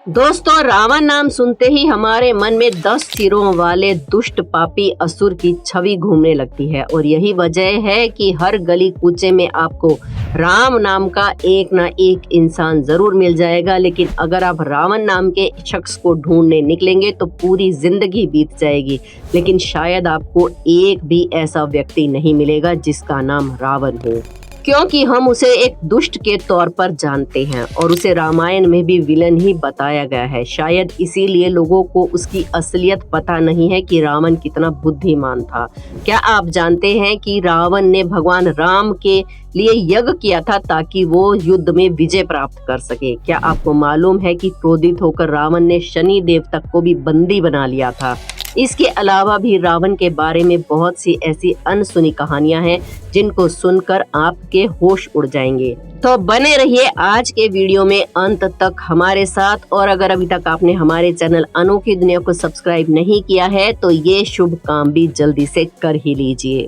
दोस्तों, रावण नाम सुनते ही हमारे मन में 10 सिरों वाले दुष्ट पापी असुर की छवि घूमने लगती है और यही वजह है कि हर गली कूचे में आपको राम नाम का एक ना एक इंसान जरूर मिल जाएगा। लेकिन अगर आप रावण नाम के शख्स को ढूंढने निकलेंगे तो पूरी जिंदगी बीत जाएगी, लेकिन शायद आपको एक भी ऐसा व्यक्ति नहीं मिलेगा जिसका नाम रावण हो, क्योंकि हम उसे एक दुष्ट के तौर पर जानते हैं और उसे रामायण में भी विलन ही बताया गया है। शायद इसीलिए लोगों को उसकी असलियत पता नहीं है कि रावण कितना बुद्धिमान था। क्या आप जानते हैं कि रावण ने भगवान राम के लिए यज्ञ किया था ताकि वो युद्ध में विजय प्राप्त कर सके? क्या आपको मालूम है कि क्रोधित होकर रावण ने शनि देवता को भी बंदी बना लिया था? इसके अलावा भी रावण के बारे में बहुत सी ऐसी अनसुनी कहानियां हैं जिनको सुनकर आपके होश उड़ जाएंगे। तो बने रहिए आज के वीडियो में अंत तक हमारे साथ। और अगर अभी तक आपने हमारे चैनल अनोखी दुनिया को सब्सक्राइब नहीं किया है तो ये शुभ काम भी जल्दी से कर ही लीजिए।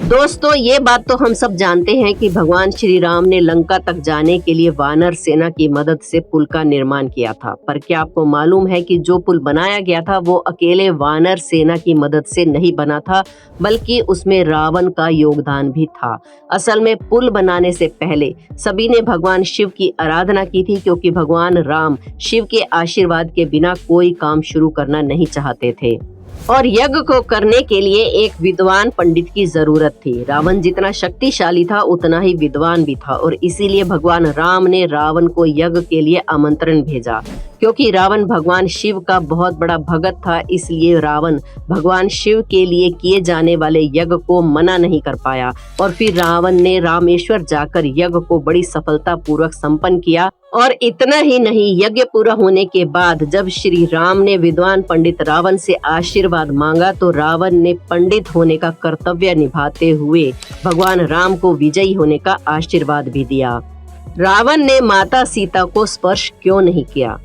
दोस्तों, ये बात तो हम सब जानते हैं कि भगवान श्री राम ने लंका तक जाने के लिए वानर सेना की मदद से पुल का निर्माण किया था। पर क्या आपको मालूम है कि जो पुल बनाया गया था वो अकेले वानर सेना की मदद से नहीं बना था, बल्कि उसमें रावण का योगदान भी था। असल में पुल बनाने से पहले सभी ने भगवान शिव की आराधना की थी, क्योंकि भगवान राम शिव के आशीर्वाद के बिना कोई काम शुरू करना नहीं चाहते थे और यज्ञ को करने के लिए एक विद्वान पंडित की जरूरत थी। रावण जितना शक्तिशाली था उतना ही विद्वान भी था और इसीलिए भगवान राम ने रावण को यज्ञ के लिए आमंत्रण भेजा। क्योंकि रावण भगवान शिव का बहुत बड़ा भगत था, इसलिए रावण भगवान शिव के लिए किए जाने वाले यज्ञ को मना नहीं कर पाया और फिर रावण ने रामेश्वर जाकर यज्ञ को बड़ी सफलता पूर्वक संपन्न किया। और इतना ही नहीं, यज्ञ पूरा होने के बाद जब श्री राम ने विद्वान पंडित रावण से आशीर्वाद मांगा तो रावण ने पंडित होने का कर्तव्य निभाते हुए भगवान राम को विजयी होने का आशीर्वाद भी दिया। रावण ने माता सीता को स्पर्श क्यों नहीं किया?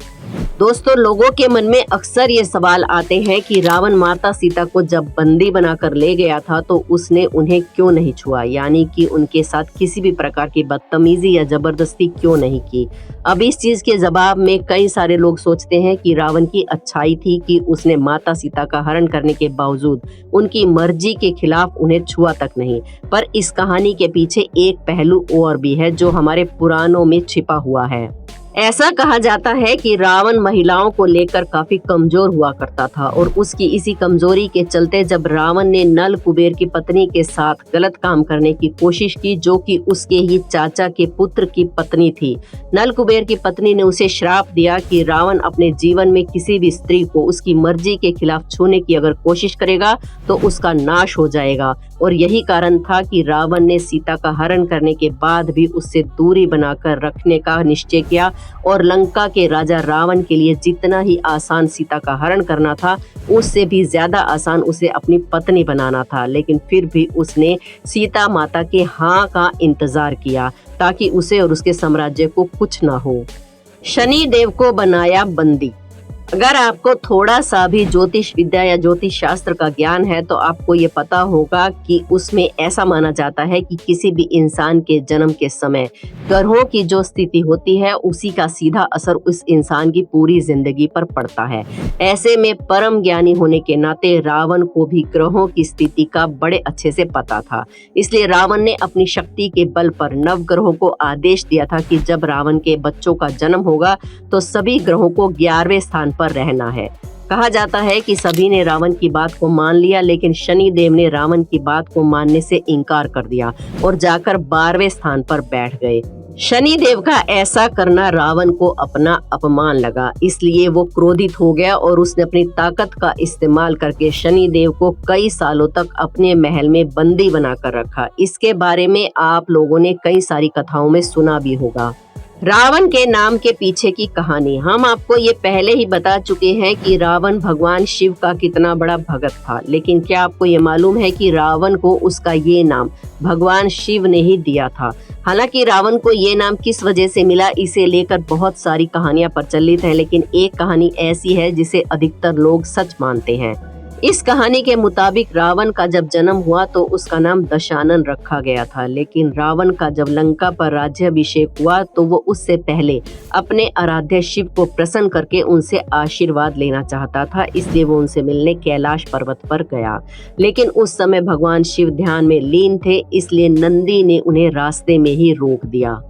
दोस्तों, लोगों के मन में अक्सर ये सवाल आते हैं कि रावण माता सीता को जब बंदी बनाकर ले गया था तो उसने उन्हें क्यों नहीं छुआ, यानी कि उनके साथ किसी भी प्रकार की बदतमीजी या जबरदस्ती क्यों नहीं की। अब इस चीज के जवाब में कई सारे लोग सोचते हैं कि रावण की अच्छाई थी कि उसने माता सीता का हरण करने के बावजूद उनकी मर्जी के खिलाफ उन्हें छुआ तक नहीं। पर इस कहानी के पीछे एक पहलू और भी है जो हमारे पुराणों में छिपा हुआ है। ऐसा कहा जाता है कि रावण महिलाओं को लेकर काफी कमजोर हुआ करता था और उसकी इसी कमजोरी के चलते जब रावण ने नल कुबेर की पत्नी के साथ गलत काम करने की कोशिश की, जो कि उसके ही चाचा के पुत्र की पत्नी थी, नल कुबेर की पत्नी ने उसे श्राप दिया कि रावण अपने जीवन में किसी भी स्त्री को उसकी मर्जी के खिलाफ छूने की अगर कोशिश करेगा तो उसका नाश हो जाएगा। और यही कारण था कि रावण ने सीता का हरण करने के बाद भी उससे दूरी बनाकर रखने का निश्चय किया और लंका के राजा रावण के लिए जितना ही आसान सीता का हरण करना था, उससे भी ज्यादा आसान उसे अपनी पत्नी बनाना था। लेकिन फिर भी उसने सीता माता के हाँ का इंतजार किया ताकि उसे और उसके साम्राज्य को कुछ ना हो। शनि देव को बनाया बंदी। अगर आपको थोड़ा सा भी ज्योतिष विद्या या ज्योतिष शास्त्र का ज्ञान है तो आपको ये पता होगा कि उसमें ऐसा माना जाता है कि किसी भी इंसान के जन्म के समय ग्रहों की जो स्थिति होती है उसी का सीधा असर उस इंसान की पूरी जिंदगी पर पड़ता है। ऐसे में परम ज्ञानी होने के नाते रावण को भी ग्रहों की स्थिति का बड़े अच्छे से पता था। इसलिए रावण ने अपनी शक्ति के बल पर नवग्रहों को आदेश दिया था कि जब रावण के बच्चों का जन्म होगा तो सभी ग्रहों को 11वें स्थान पर रहना है। कहा जाता है कि सभी ने रावण की बात को मान लिया, लेकिन शनि देव ने रावण की बात को मानने से इनकार कर दिया और जाकर 12वें स्थान पर बैठ गए। शनि देव का ऐसा करना रावण को अपना अपमान लगा, इसलिए वो क्रोधित हो गया और उसने अपनी ताकत का इस्तेमाल करके शनि देव को कई सालों तक अपने महल में बंदी बनाकर रखा। इसके बारे में आप लोगों ने कई सारी कथाओं में सुना भी होगा। रावण के नाम के पीछे की कहानी हम आपको ये पहले ही बता चुके हैं कि रावण भगवान शिव का कितना बड़ा भगत था। लेकिन क्या आपको ये मालूम है कि रावण को उसका ये नाम भगवान शिव ने ही दिया था? हालांकि रावण को ये नाम किस वजह से मिला, इसे लेकर बहुत सारी कहानियां प्रचलित हैं, लेकिन एक कहानी ऐसी है जिसे अधिकतर लोग सच मानते हैं। इस कहानी के मुताबिक रावण का जब जन्म हुआ तो उसका नाम दशानन रखा गया था, लेकिन रावण का जब लंका पर राज्याभिषेक हुआ तो वो उससे पहले अपने आराध्य शिव को प्रसन्न करके उनसे आशीर्वाद लेना चाहता था, इसलिए वो उनसे मिलने कैलाश पर्वत पर गया। लेकिन उस समय भगवान शिव ध्यान में लीन थे, इसलिए नंदी ने उन्हें रास्ते में ही रोक दिया।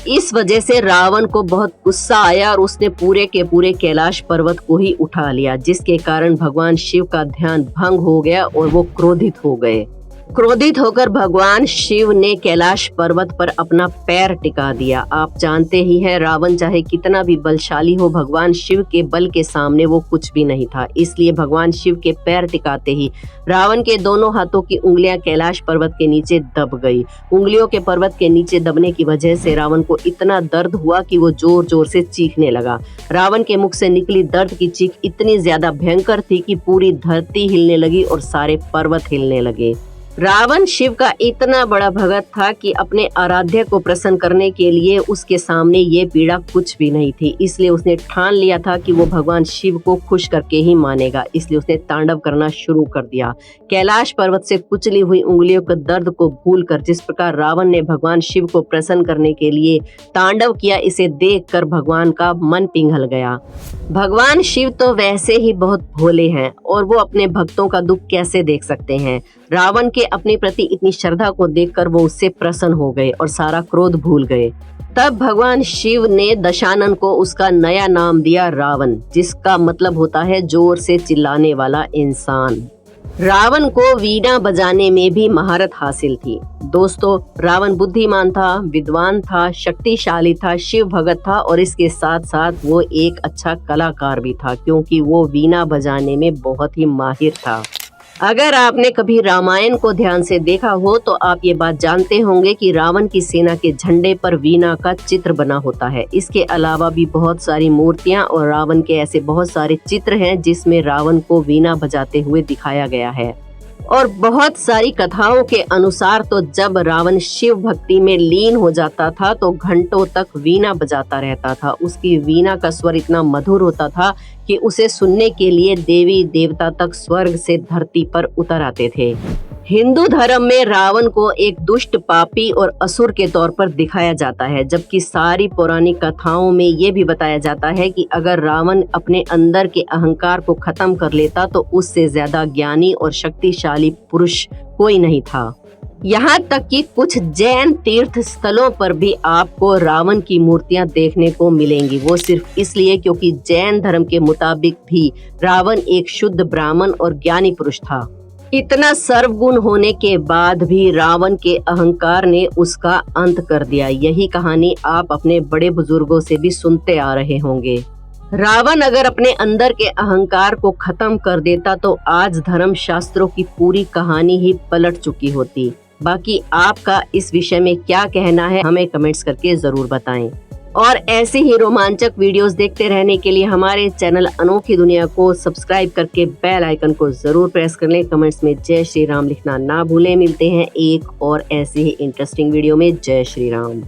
इस वजह से रावण को बहुत गुस्सा आया और उसने पूरे के पूरे कैलाश पर्वत को ही उठा लिया, जिसके कारण भगवान शिव का ध्यान भंग हो गया और वो क्रोधित हो गए। क्रोधित होकर भगवान शिव ने कैलाश पर्वत पर अपना पैर टिका दिया। आप जानते ही हैं, रावण चाहे कितना भी बलशाली हो, भगवान शिव के बल के सामने वो कुछ भी नहीं था। इसलिए भगवान शिव के पैर टिकाते ही रावण के दोनों हाथों की उंगलियां कैलाश पर्वत के नीचे दब गई। उंगलियों के पर्वत के नीचे दबने की वजह से रावण को इतना दर्द हुआ कि वो जोर जोर से चीखने लगा। रावण के मुख से निकली दर्द की चीख इतनी ज्यादा भयंकर थी कि पूरी धरती हिलने लगी और सारे पर्वत हिलने लगे। रावण शिव का इतना बड़ा भगत था कि अपने आराध्य को प्रसन्न करने के लिए उसके सामने ये पीड़ा कुछ भी नहीं थी। इसलिए उसने ठान लिया था कि वो भगवान शिव को खुश करके ही मानेगा। इसलिए उसने तांडव करना शुरू कर दिया। कैलाश पर्वत से कुचली हुई उंगलियों के दर्द को भूलकर जिस प्रकार रावण ने भगवान शिव को प्रसन्न करने के लिए तांडव किया, इसे देखकर भगवान का मन पिघल गया। भगवान शिव तो वैसे ही बहुत भोले हैं और वो अपने भक्तों का दुख कैसे देख सकते हैं। रावण के अपने प्रति इतनी श्रद्धा को देखकर वो उससे प्रसन्न हो गए और सारा क्रोध भूल गए। तब भगवान शिव ने दशानन को उसका नया नाम दिया रावण, जिसका मतलब होता है जोर से चिल्लाने वाला इंसान। रावण को वीणा बजाने में भी महारत हासिल थी। दोस्तों, रावण बुद्धिमान था, विद्वान था, शक्तिशाली था, शिव भगत था और इसके साथ साथ वो एक अच्छा कलाकार भी था, क्योंकि वो वीणा बजाने में बहुत ही माहिर था। अगर आपने कभी रामायण को ध्यान से देखा हो तो आप ये बात जानते होंगे कि रावण की सेना के झंडे पर वीणा का चित्र बना होता है। इसके अलावा भी बहुत सारी मूर्तियां और रावण के ऐसे बहुत सारे चित्र हैं जिसमें रावण को वीणा बजाते हुए दिखाया गया है। और बहुत सारी कथाओं के अनुसार तो जब रावण शिव भक्ति में लीन हो जाता था तो घंटों तक वीणा बजाता रहता था। उसकी वीणा का स्वर इतना मधुर होता था कि उसे सुनने के लिए देवी देवता तक स्वर्ग से धरती पर उतर आते थे। हिंदू धर्म में रावण को एक दुष्ट, पापी और असुर के तौर पर दिखाया जाता है, जबकि सारी पौराणिक कथाओं में ये भी बताया जाता है कि अगर रावण अपने अंदर के अहंकार को खत्म कर लेता तो उससे ज्यादा ज्ञानी और शक्तिशाली पुरुष कोई नहीं था। यहाँ तक कि कुछ जैन तीर्थ स्थलों पर भी आपको रावण की मूर्तियां देखने को मिलेंगी। वो सिर्फ इसलिए क्योंकि जैन धर्म के मुताबिक भी रावण एक शुद्ध ब्राह्मण और ज्ञानी पुरुष था। इतना सर्वगुण होने के बाद भी रावण के अहंकार ने उसका अंत कर दिया। यही कहानी आप अपने बड़े बुजुर्गों से भी सुनते आ रहे होंगे। रावण अगर अपने अंदर के अहंकार को खत्म कर देता तो आज धर्म शास्त्रों की पूरी कहानी ही पलट चुकी होती। बाकी आपका इस विषय में क्या कहना है, हमें कमेंट्स करके जरूर बताएं। और ऐसे ही रोमांचक वीडियोस देखते रहने के लिए हमारे चैनल अनोखी दुनिया को सब्सक्राइब करके बेल आइकन को जरूर प्रेस कर लें। कमेंट्स में जय श्री राम लिखना ना भूलें। मिलते हैं एक और ऐसे ही इंटरेस्टिंग वीडियो में। जय श्री राम।